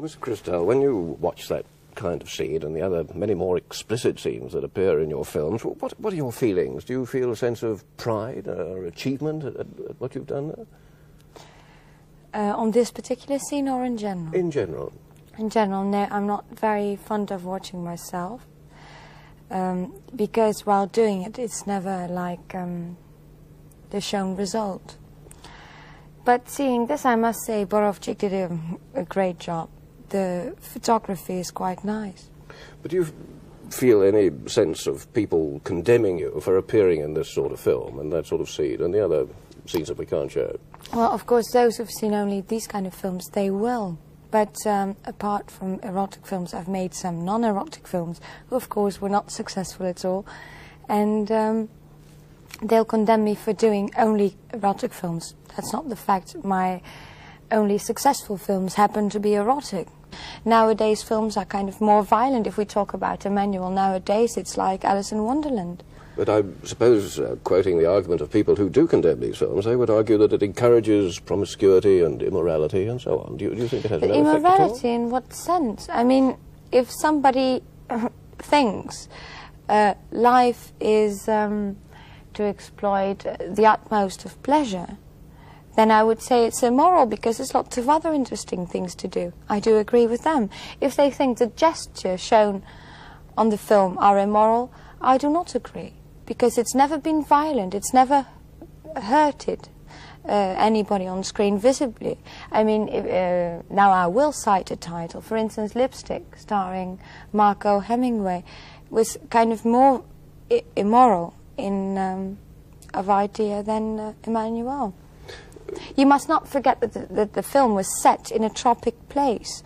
Well, Mr. Kristel, when you watch that kind of scene and the other many more explicit scenes that appear in your films, what are your feelings? Do you feel a sense of pride or achievement at what you've done there? On this particular scene or in general? In general. In general, no, I'm not very fond of watching myself. Because while doing it, it's never like the shown result. But seeing this, I must say, Borowczyk did a great job. The photography is quite nice. But do you feel any sense of people condemning you for appearing in this sort of film and that sort of scene and the other scenes that we can't show? Well, of course, those who've seen only these kind of films, they will. But apart from erotic films, I've made some non-erotic films, who of course were not successful at all. And they'll condemn me for doing only erotic films. That's not the fact. My only successful films happen to be erotic. Nowadays, films are kind of more violent. If we talk about Emmanuelle nowadays, it's like Alice in Wonderland. But I suppose, quoting the argument of people who do condemn these films, they would argue that it encourages promiscuity and immorality and so on. Do you think it has no effect at all? Immorality in what sense? I mean, if somebody thinks life is to exploit the utmost of pleasure, then I would say it's immoral because there's lots of other interesting things to do. I do agree with them. If they think the gestures shown on the film are immoral, I do not agree, because it's never been violent, it's never hurted anybody on screen visibly. I mean, now I will cite a title, for instance, Lipstick, starring Marco Hemingway, was kind of more immoral in of idea than Emmanuelle. You must not forget that the film was set in a tropic place.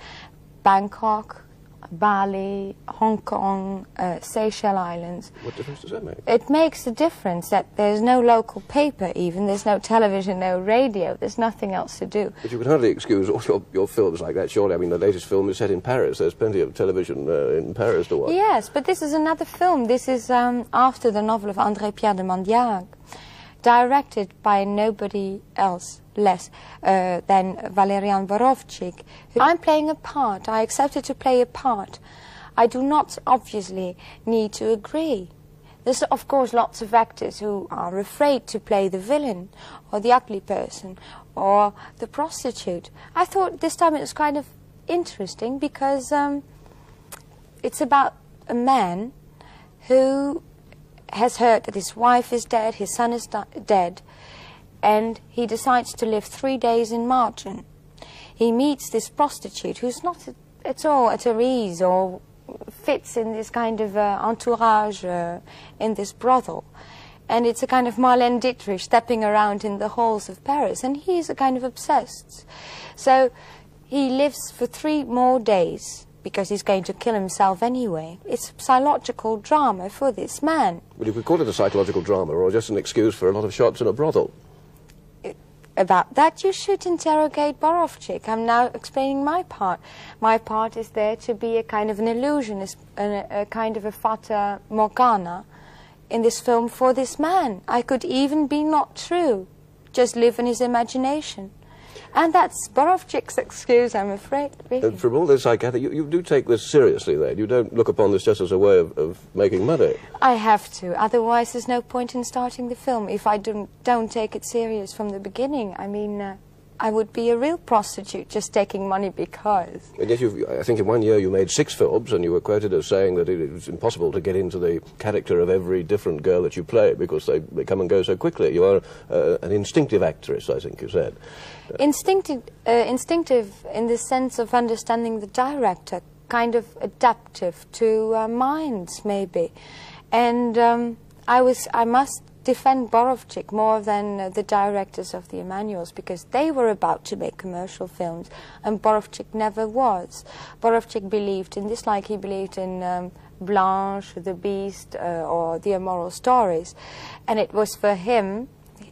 Bangkok, Bali, Hong Kong, Seychelles Islands. What difference does that make? It makes a difference that there's no local paper even, there's no television, no radio, there's nothing else to do. But you can hardly excuse all your films like that, surely. I mean, the latest film is set in Paris. There's plenty of television in Paris to watch. Yes, but this is another film. This is after the novel of André-Pierre de Mandiac, directed by nobody else less than Walerian Borowczyk. I'm playing a part. I accepted to play a part. I do not obviously need to agree. There's of course lots of actors who are afraid to play the villain or the ugly person or the prostitute. I thought this time it was kind of interesting because it's about a man who has heard that his wife is dead, his son is dead, and he decides to live 3 days in Marge. He meets this prostitute who's not at all at her ease or fits in this kind of entourage in this brothel. And it's a kind of Marlene Dietrich stepping around in the halls of Paris, and he's a kind of obsessed. So he lives for 3 more days, because he's going to kill himself anyway. It's a psychological drama for this man. Well, you could call it a psychological drama, or just an excuse for a lot of shots in a brothel. About that you should interrogate Borowczyk. I'm now explaining my part. My part is there to be a kind of an illusionist, a kind of a fata morgana in this film for this man. I could even be not true, just live in his imagination. And that's Borowczyk's excuse, I'm afraid, really. From all this I gather, you do take this seriously then? You don't look upon this just as a way of making money? I have to, otherwise there's no point in starting the film. If I don't take it serious from the beginning, I mean, I would be a real prostitute just taking money because. And yet I think in 1 year you made 6 films, and you were quoted as saying that it was impossible to get into the character of every different girl that you play because they come and go so quickly. You are an instinctive actress, I think you said. Instinctive in the sense of understanding the director, kind of adaptive to minds, maybe. And I must defend Borowczyk more than the directors of the Emmanuelles, because they were about to make commercial films, and Borowczyk never was. Borowczyk believed in this like he believed in Blanche, the Beast, or the Immoral Stories. And it was for him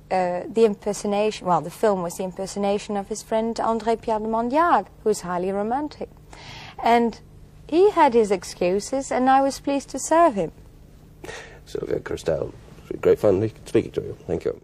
the impersonation, well, the film was the impersonation of his friend André-Pierre de Mandiac, who's highly romantic. And he had his excuses, and I was pleased to serve him. Sylvia Kristel, it's been great fun speaking to you. Thank you.